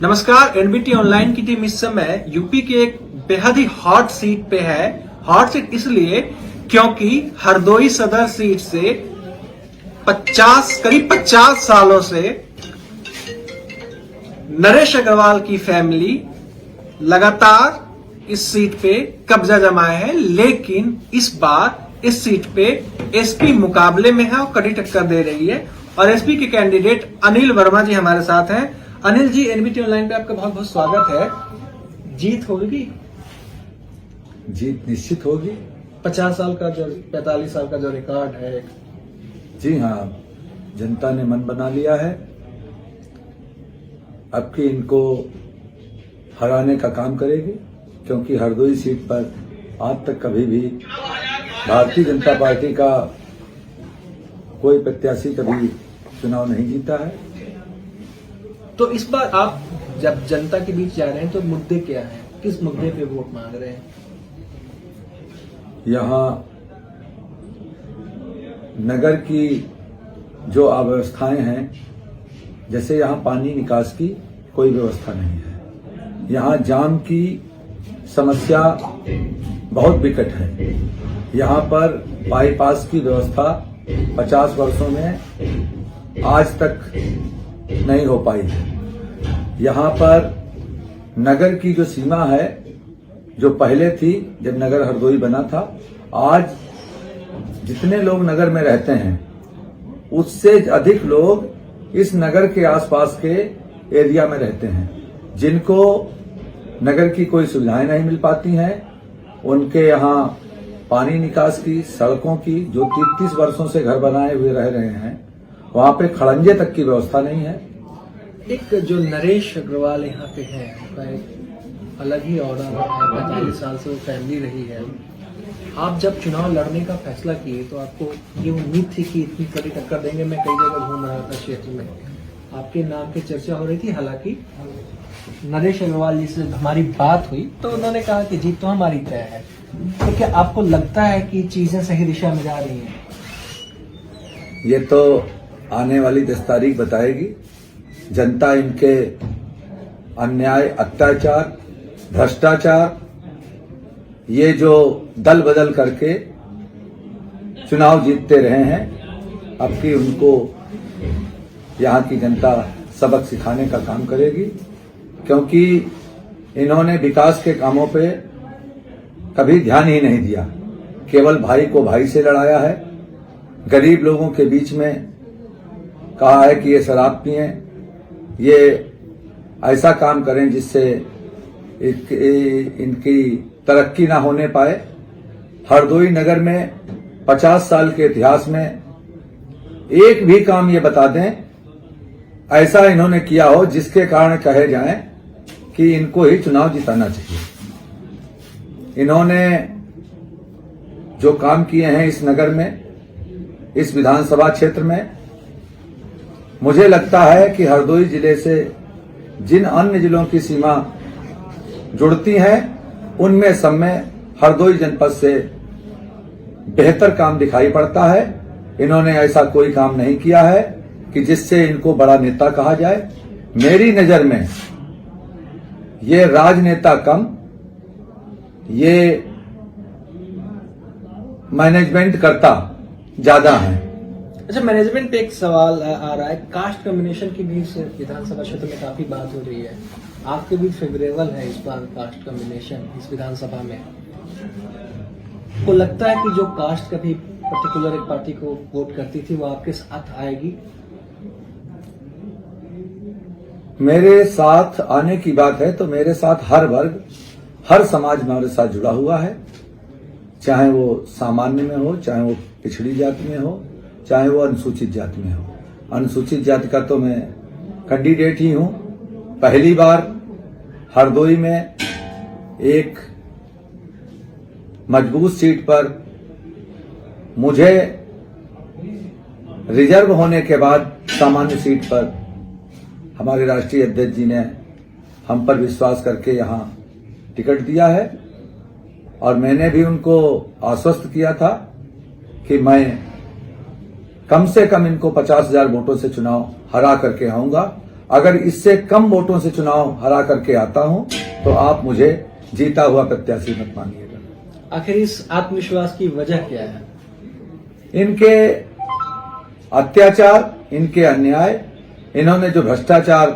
नमस्कार। NBT online की team इस समय यूपी के एक बेहद ही हॉट सीट पे है। हॉट सीट इसलिए क्योंकि हरदोई सदर सीट से करीब 50 सालों से नरेश अग्रवाल की फैमिली लगातार इस सीट पे कब्जा जमाए है, लेकिन इस बार इस सीट पे एसपी मुकाबले में है और कड़ी टक्कर दे रही है। और एसपी के कैंडिडेट अनिल वर्मा जी हमारे साथ हैं। अनिल जी, एनबीटी ऑनलाइन पे आपका बहुत बहुत स्वागत है। जीत होगी? जीत निश्चित होगी। 50 साल का जो 45 साल का जो रिकॉर्ड है। जी हाँ, जनता ने मन बना लिया है। अब की इनको हराने का काम करेगी, क्योंकि हरदोई सीट पर आज तक कभी भी भारतीय जनता पार्टी का कोई प्रत्याशी कभी चुनाव नहीं जीता है। तो इस बार आप जब जनता के बीच जा रहे हैं तो मुद्दे क्या हैं? किस मुद्दे पे वोट मांग रहे हैं? यहाँ नगर की जो अव्यवस्थाएं हैं, जैसे यहाँ पानी निकास की कोई व्यवस्था नहीं है। यहाँ जाम की समस्या बहुत विकट है। यहाँ पर बाईपास की व्यवस्था 50 वर्षों में आज तक नहीं हो पाई है। यहाँ पर नगर की जो सीमा है, जो पहले थी जब नगर हरदोई बना था, आज जितने लोग नगर में रहते हैं उससे अधिक लोग इस नगर के आसपास के एरिया में रहते हैं, जिनको नगर की कोई सुविधाएं नहीं मिल पाती हैं। उनके यहाँ पानी निकास की, सड़कों की, जो 33 वर्षों से घर बनाए हुए रह रहे हैं, वहां पे खड़ंजे तक की व्यवस्था नहीं है। एक जो नरेश अग्रवाल यहाँ पे है, उनका एक अलग ही ऑर्डर है। 45 साल से वो फैमिली रही है। आप जब चुनाव लड़ने का फैसला किए तो आपको ये उम्मीद थी कि इतनी कड़ी टक्कर देंगे? मैं कई जगह घूम रहा था क्षेत्र में, आपके नाम की चर्चा हो रही थी। हालांकि नरेश अग्रवाल जी से हमारी बात हुई तो उन्होंने कहा कि जीत तो हमारी तय है। तो क्या आपको लगता है कि चीजें सही दिशा में जा रही हैं? ये तो आने वाली 10 तारीख बताएगी। जनता इनके अन्याय, अत्याचार, भ्रष्टाचार, ये जो दल बदल करके चुनाव जीतते रहे हैं, अब की उनको यहाँ की जनता सबक सिखाने का काम करेगी। क्योंकि इन्होंने विकास के कामों पे कभी ध्यान ही नहीं दिया। केवल भाई को भाई से लड़ाया है। गरीब लोगों के बीच में कहा है कि ये शराब पिएं, ये ऐसा काम करें जिससे इनकी तरक्की ना होने पाए। हरदोई नगर में 50 साल के इतिहास में एक भी काम ये बता दें ऐसा इन्होंने किया हो जिसके कारण कहे जाएं कि इनको ही चुनाव जिताना चाहिए। इन्होंने जो काम किए हैं इस नगर में, इस विधानसभा क्षेत्र में, मुझे लगता है कि हरदोई जिले से जिन अन्य जिलों की सीमा जुड़ती हैं, उनमें सब में हरदोई जनपद से बेहतर काम दिखाई पड़ता है। इन्होंने ऐसा कोई काम नहीं किया है कि जिससे इनको बड़ा नेता कहा जाए। मेरी नजर में ये राजनेता कम, ये मैनेजमेंट करता ज्यादा है। अच्छा, मैनेजमेंट पे एक सवाल आ रहा है। कास्ट कम्बिनेशन की भी विधानसभा क्षेत्र में काफी बात हो रही है। आपके भी फेवरेबल है इस बार कास्ट कम्बिनेशन इस विधानसभा में? को लगता है कि जो कास्ट कभी पर्टिकुलर एक पार्टी को वोट करती थी वो आपके साथ आएगी? मेरे साथ आने की बात है तो मेरे साथ हर वर्ग, हर समाज मेरे साथ जुड़ा हुआ है। चाहे वो सामान्य में हो, चाहे वो पिछड़ी जाति में हो, चाहे वो अनुसूचित जाति में हो। अनुसूचित जाति का तो मैं कैंडिडेट ही हूं। पहली बार हरदोई में एक मजबूत सीट पर मुझे रिजर्व होने के बाद सामान्य सीट पर हमारे राष्ट्रीय अध्यक्ष जी ने हम पर विश्वास करके यहां टिकट दिया है। और मैंने भी उनको आश्वस्त किया था कि मैं कम से कम इनको 50,000 वोटों से चुनाव हरा करके आऊंगा। अगर इससे कम वोटों से चुनाव हरा करके आता हूं तो आप मुझे जीता हुआ प्रत्याशी मत मानिएगा। आखिर इस आत्मविश्वास की वजह क्या है? इनके अत्याचार, इनके अन्याय, इन्होंने जो भ्रष्टाचार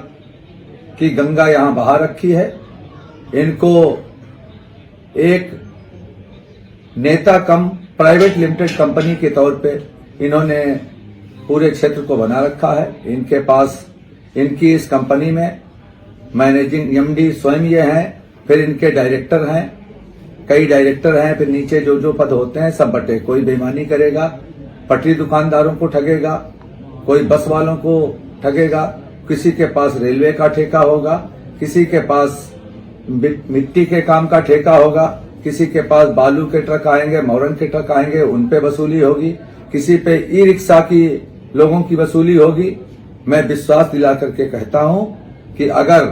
की गंगा यहां बहा रखी है, इनको एक नेता कम प्राइवेट लिमिटेड कंपनी के तौर पे इन्होंने पूरे क्षेत्र को बना रखा है। इनके पास इनकी इस कंपनी में मैनेजिंग एमडी स्वयं ये हैं, फिर इनके डायरेक्टर हैं, कई डायरेक्टर हैं, फिर नीचे जो जो पद होते हैं सब बटे। कोई बेईमानी करेगा, पटरी दुकानदारों को ठगेगा, कोई बस वालों को ठगेगा, किसी के पास रेलवे का ठेका होगा, किसी के पास मिट्टी के काम का ठेका होगा, किसी के पास बालू के ट्रक आएंगे, मोरंग के ट्रक आएंगे, उन पे वसूली होगी, किसी पे ई रिक्शा की लोगों की वसूली होगी। मैं विश्वास दिला करके कहता हूं कि अगर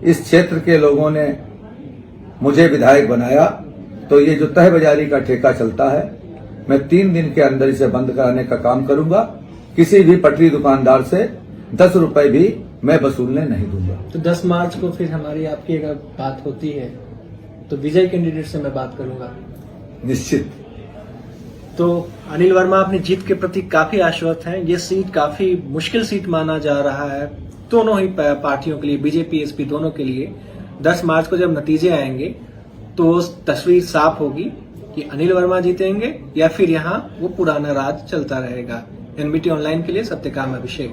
इस क्षेत्र के लोगों ने मुझे विधायक बनाया तो ये जो तह बाजारी का ठेका चलता है, मैं 3 दिन के अंदर इसे बंद कराने का काम करूंगा। किसी भी पटरी दुकानदार से 10 रुपए भी मैं वसूलने नहीं दूंगा। तो 10 मार्च को फिर हमारी आपकी अगर बात होती है तो विजय कैंडिडेट से मैं बात करूंगा निश्चित। तो अनिल वर्मा अपनी जीत के प्रति काफी आश्वस्त हैं। ये सीट काफी मुश्किल सीट माना जा रहा है दोनों ही पार्टियों के लिए, बीजेपी एसपी दोनों के लिए। 10 मार्च को जब नतीजे आएंगे तो तस्वीर साफ होगी कि अनिल वर्मा जीतेंगे या फिर यहाँ वो पुराना राज चलता रहेगा। एनबीटी ऑनलाइन के लिए सत्यकाम अभिषेक।